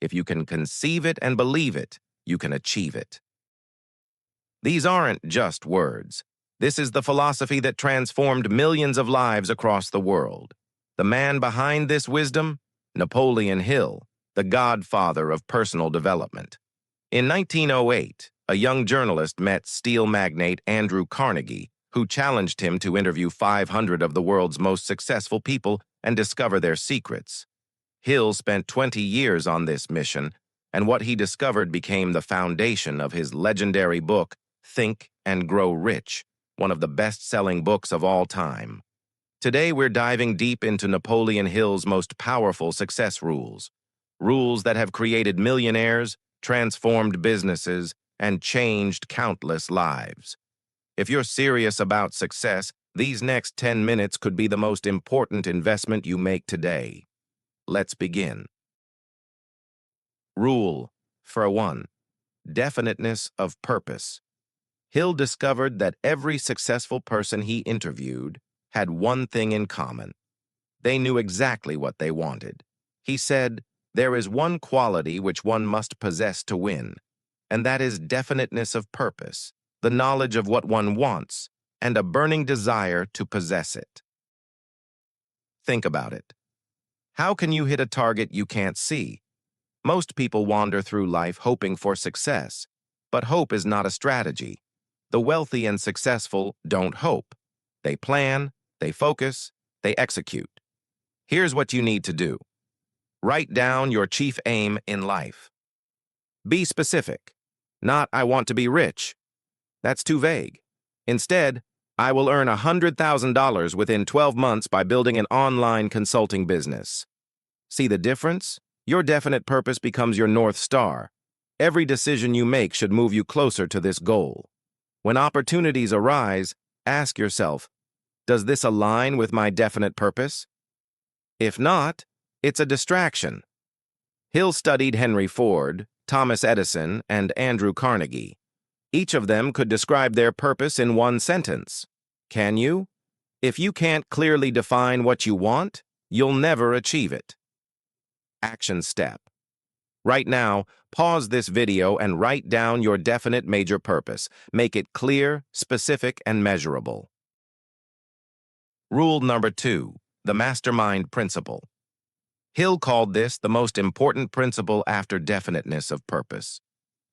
If you can conceive it and believe it, you can achieve it. These aren't just words. This is the philosophy that transformed millions of lives across the world. The man behind this wisdom? Napoleon Hill, the godfather of personal development. In 1908, a young journalist met steel magnate Andrew Carnegie, who challenged him to interview 500 of the world's most successful people and discover their secrets. Hill spent 20 years on this mission, and what he discovered became the foundation of his legendary book, Think and Grow Rich, one of the best-selling books of all time. Today, we're diving deep into Napoleon Hill's most powerful success rules, rules that have created millionaires, transformed businesses, and changed countless lives. If you're serious about success, these next 10 minutes could be the most important investment you make today. Let's begin. Rule for 1. Definiteness of purpose. Hill discovered that every successful person he interviewed had one thing in common. They knew exactly what they wanted. He said, "There is one quality which one must possess to win, and that is definiteness of purpose, the knowledge of what one wants, and a burning desire to possess it." Think about it. How can you hit a target you can't see? Most people wander through life hoping for success, but hope is not a strategy. The wealthy and successful don't hope. They plan, they focus, they execute. Here's what you need to do. Write down your chief aim in life. Be specific. Not, "I want to be rich." That's too vague. Instead, "I will earn $100,000 within 12 months by building an online consulting business." See the difference? Your definite purpose becomes your North Star. Every decision you make should move you closer to this goal. When opportunities arise, ask yourself, does this align with my definite purpose? If not, it's a distraction. Hill studied Henry Ford, Thomas Edison, and Andrew Carnegie. Each of them could describe their purpose in one sentence. Can you? If you can't clearly define what you want, you'll never achieve it. Action step. Right now, pause this video and write down your definite major purpose. Make it clear, specific, and measurable. Rule number 2, the Mastermind Principle. Hill called this the most important principle after definiteness of purpose.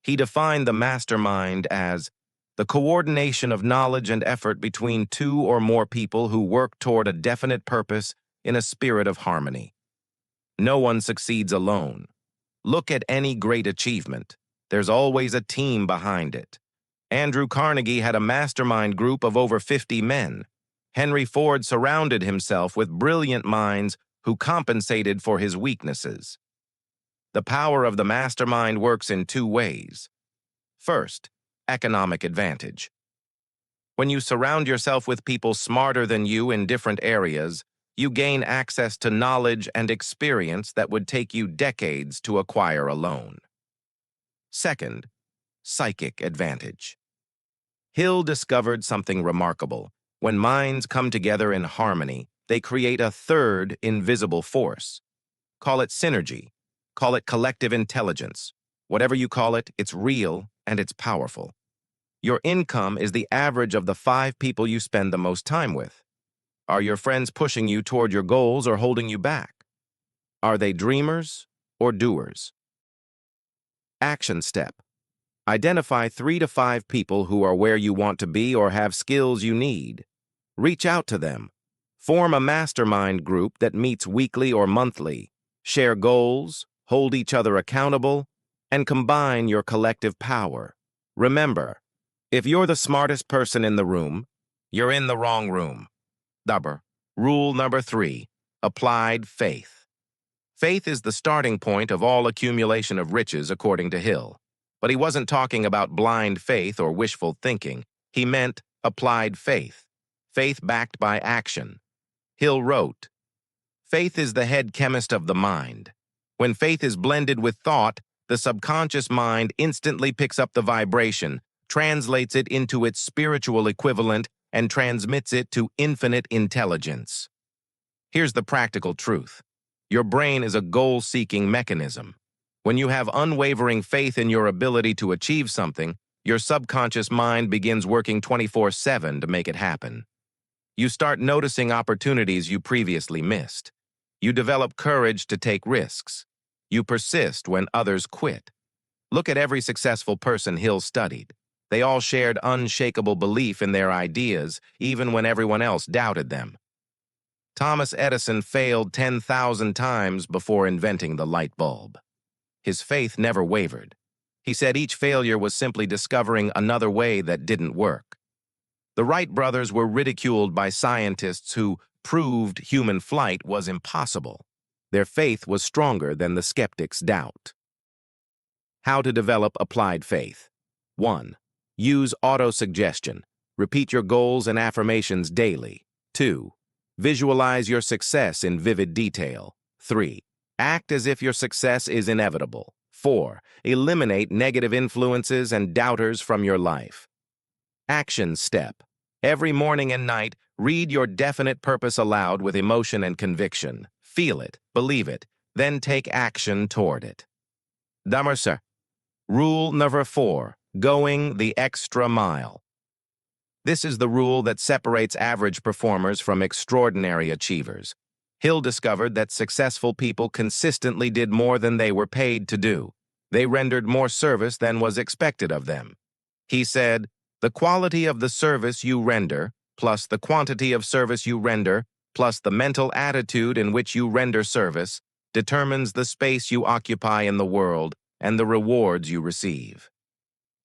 He defined the mastermind as the coordination of knowledge and effort between two or more people who work toward a definite purpose in a spirit of harmony. No one succeeds alone. Look at any great achievement. There's always a team behind it. Andrew Carnegie had a mastermind group of over 50 men. Henry Ford surrounded himself with brilliant minds who compensated for his weaknesses. The power of the mastermind works in 2 ways. First, economic advantage. When you surround yourself with people smarter than you in different areas, you gain access to knowledge and experience that would take you decades to acquire alone. Second, psychic advantage. Hill discovered something remarkable. When minds come together in harmony, they create a third invisible force. Call it synergy. Call it collective intelligence. Whatever you call it, it's real and it's powerful. Your income is the average of the 5 people you spend the most time with. Are your friends pushing you toward your goals or holding you back? Are they dreamers or doers? Action step. Identify 3 to 5 people who are where you want to be or have skills you need. Reach out to them. Form a mastermind group that meets weekly or monthly. Share goals, hold each other accountable, and combine your collective power. Remember, if you're the smartest person in the room, you're in the wrong room. Rule number 3, applied faith. Faith is the starting point of all accumulation of riches, according to Hill. But he wasn't talking about blind faith or wishful thinking. He meant applied faith, faith backed by action. Hill wrote, "Faith is the head chemist of the mind. When faith is blended with thought, the subconscious mind instantly picks up the vibration, translates it into its spiritual equivalent, and transmits it to infinite intelligence." Here's the practical truth. Your brain is a goal-seeking mechanism. When you have unwavering faith in your ability to achieve something, your subconscious mind begins working 24/7 to make it happen. You start noticing opportunities you previously missed. You develop courage to take risks. You persist when others quit. Look at every successful person Hill studied. They all shared unshakable belief in their ideas, even when everyone else doubted them. Thomas Edison failed 10,000 times before inventing the light bulb. His faith never wavered. He said each failure was simply discovering another way that didn't work. The Wright brothers were ridiculed by scientists who proved human flight was impossible. Their faith was stronger than the skeptics' doubt. How to develop applied faith. 1. Use autosuggestion. Repeat your goals and affirmations daily. 2. Visualize your success in vivid detail. 3. Act as if your success is inevitable. 4. Eliminate negative influences and doubters from your life. Action step. Every morning and night, read your definite purpose aloud with emotion and conviction. Feel it, believe it, then take action toward it. Damerser. Rule number 4. Going the extra mile. This is the rule that separates average performers from extraordinary achievers. Hill discovered that successful people consistently did more than they were paid to do. They rendered more service than was expected of them. He said, "The quality of the service you render, plus the quantity of service you render, plus the mental attitude in which you render service, determines the space you occupy in the world and the rewards you receive."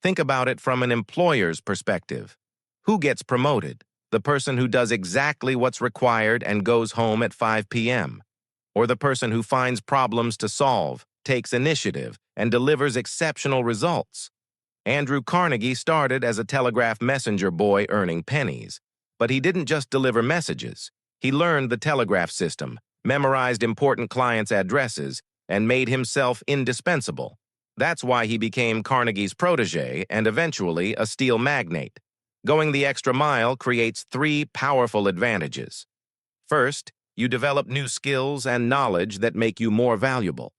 Think about it from an employer's perspective. Who gets promoted? The person who does exactly what's required and goes home at 5 p.m., or the person who finds problems to solve, takes initiative, and delivers exceptional results. Andrew Carnegie started as a telegraph messenger boy earning pennies, but he didn't just deliver messages. He learned the telegraph system, memorized important clients' addresses, and made himself indispensable. That's why he became Carnegie's protege and eventually a steel magnate. Going the extra mile creates 3 powerful advantages. First, you develop new skills and knowledge that make you more valuable.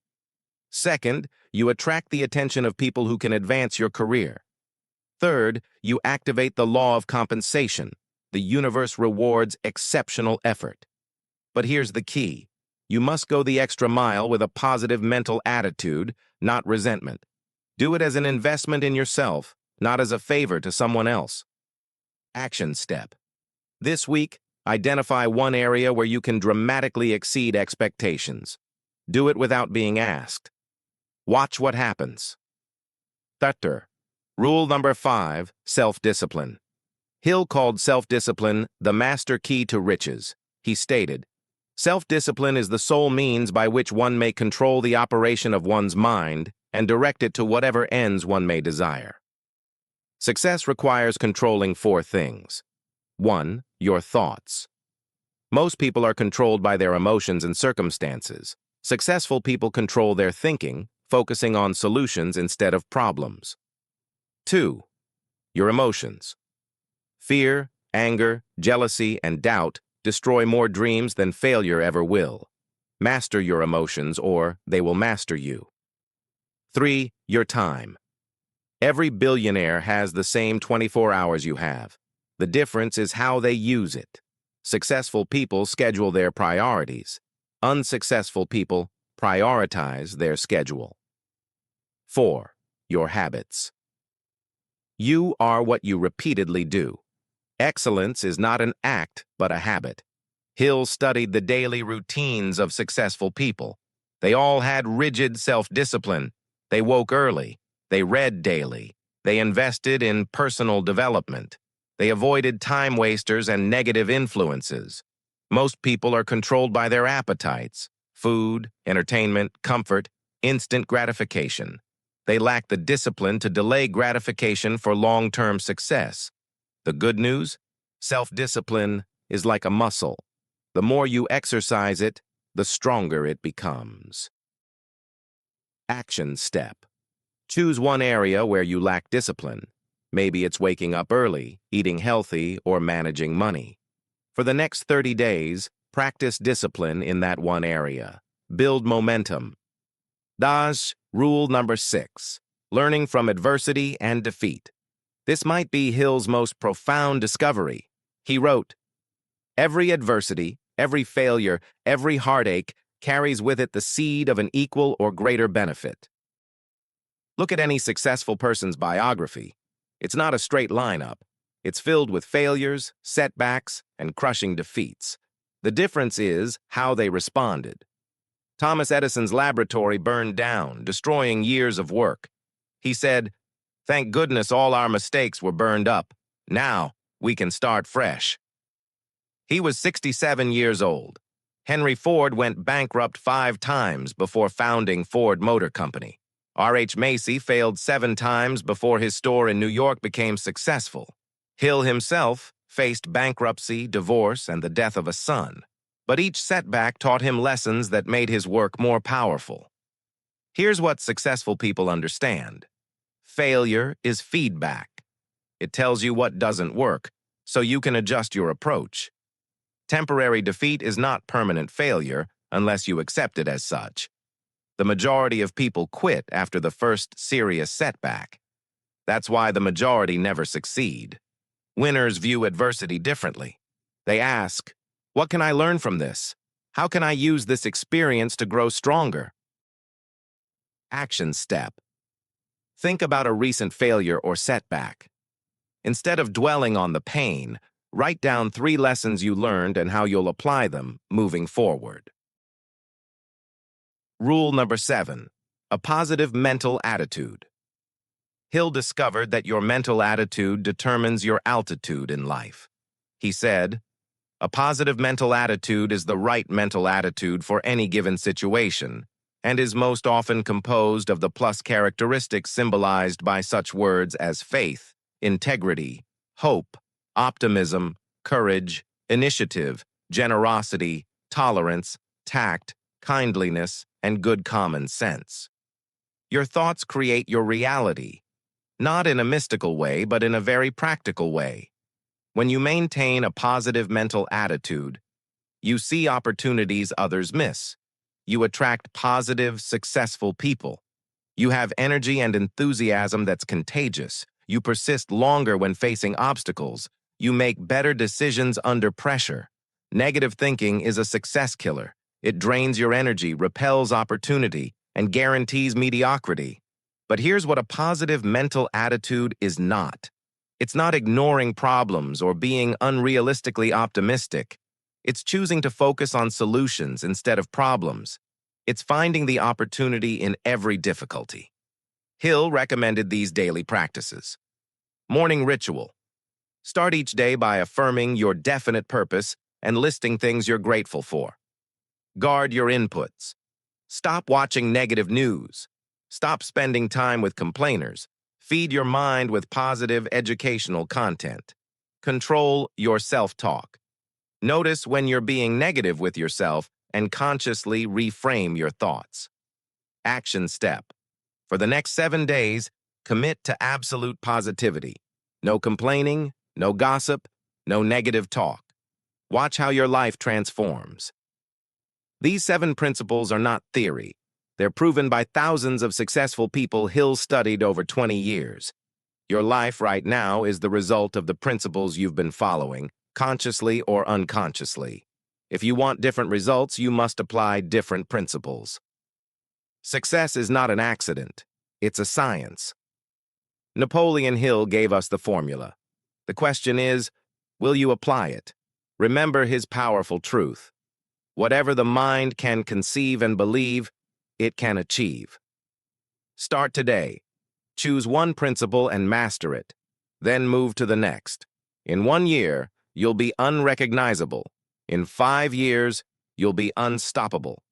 Second, you attract the attention of people who can advance your career. Third, you activate the law of compensation. The universe rewards exceptional effort. But here's the key. You must go the extra mile with a positive mental attitude, not resentment. Do it as an investment in yourself, not as a favor to someone else. Action step. This week, identify one area where you can dramatically exceed expectations. Do it without being asked. Watch what happens. Thutter. Rule number 5, self-discipline. Hill called self-discipline the master key to riches. He stated, "Self-discipline is the sole means by which one may control the operation of one's mind and direct it to whatever ends one may desire." Success requires controlling 4 things. 1. Your thoughts. Most people are controlled by their emotions and circumstances. Successful people control their thinking, focusing on solutions instead of problems. 2. Your emotions. Fear, anger, jealousy, and doubt destroy more dreams than failure ever will. Master your emotions or they will master you. 3. Your time. Every billionaire has the same 24 hours you have. The difference is how they use it. Successful people schedule their priorities. Unsuccessful people prioritize their schedule. 4. Your habits. You are what you repeatedly do. Excellence is not an act, but a habit. Hill studied the daily routines of successful people. They all had rigid self-discipline. They woke early. They read daily. They invested in personal development. They avoided time wasters and negative influences. Most people are controlled by their appetites: food, entertainment, comfort, instant gratification. They lack the discipline to delay gratification for long-term success. The good news? Self-discipline is like a muscle. The more you exercise it, the stronger it becomes. Action step. Choose one area where you lack discipline. Maybe it's waking up early, eating healthy, or managing money. For the next 30 days, practice discipline in that one area. Build momentum. Rule number 6. Learning from adversity and defeat. This might be Hill's most profound discovery. He wrote, "Every adversity, every failure, every heartache carries with it the seed of an equal or greater benefit." Look at any successful person's biography. It's not a straight lineup. It's filled with failures, setbacks, and crushing defeats. The difference is how they responded. Thomas Edison's laboratory burned down, destroying years of work. He said, "Thank goodness all our mistakes were burned up. Now we can start fresh." He was 67 years old. Henry Ford went bankrupt 5 times before founding Ford Motor Company. R.H. Macy failed 7 times before his store in New York became successful. Hill himself faced bankruptcy, divorce, and the death of a son. But each setback taught him lessons that made his work more powerful. Here's what successful people understand. Failure is feedback. It tells you what doesn't work, so you can adjust your approach. Temporary defeat is not permanent failure unless you accept it as such. The majority of people quit after the first serious setback. That's why the majority never succeed. Winners view adversity differently. They ask, "What can I learn from this? How can I use this experience to grow stronger?" Action step. Think about a recent failure or setback. Instead of dwelling on the pain, write down 3 lessons you learned and how you'll apply them moving forward. Rule number 7. A positive mental attitude. Hill discovered that your mental attitude determines your altitude in life. He said, "A positive mental attitude is the right mental attitude for any given situation, and is most often composed of the plus characteristics symbolized by such words as faith, integrity, hope, optimism, courage, initiative, generosity, tolerance, tact, kindliness, and good common sense." Your thoughts create your reality, not in a mystical way, but in a very practical way. When you maintain a positive mental attitude, you see opportunities others miss. You attract positive, successful people. You have energy and enthusiasm that's contagious. You persist longer when facing obstacles. You make better decisions under pressure. Negative thinking is a success killer. It drains your energy, repels opportunity, and guarantees mediocrity. But here's what a positive mental attitude is not. It's not ignoring problems or being unrealistically optimistic. It's choosing to focus on solutions instead of problems. It's finding the opportunity in every difficulty. Hill recommended these daily practices. Morning ritual. Start each day by affirming your definite purpose and listing things you're grateful for. Guard your inputs. Stop watching negative news. Stop spending time with complainers. Feed your mind with positive educational content. Control your self-talk. Notice when you're being negative with yourself and consciously reframe your thoughts. Action step. For the next 7 days, commit to absolute positivity. No complaining, no gossip, no negative talk. Watch how your life transforms. These 7 principles are not theory. They're proven by thousands of successful people Hill studied over 20 years. Your life right now is the result of the principles you've been following, consciously or unconsciously. If you want different results, you must apply different principles. Success is not an accident. It's a science. Napoleon Hill gave us the formula. The question is, will you apply it? Remember his powerful truth. Whatever the mind can conceive and believe, it can achieve. Start today. Choose one principle and master it. Then move to the next. In 1 year, you'll be unrecognizable. In 5 years, you'll be unstoppable.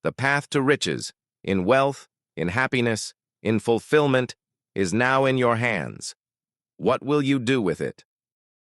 The path to riches, in wealth, in happiness, in fulfillment, is now in your hands. What will you do with it?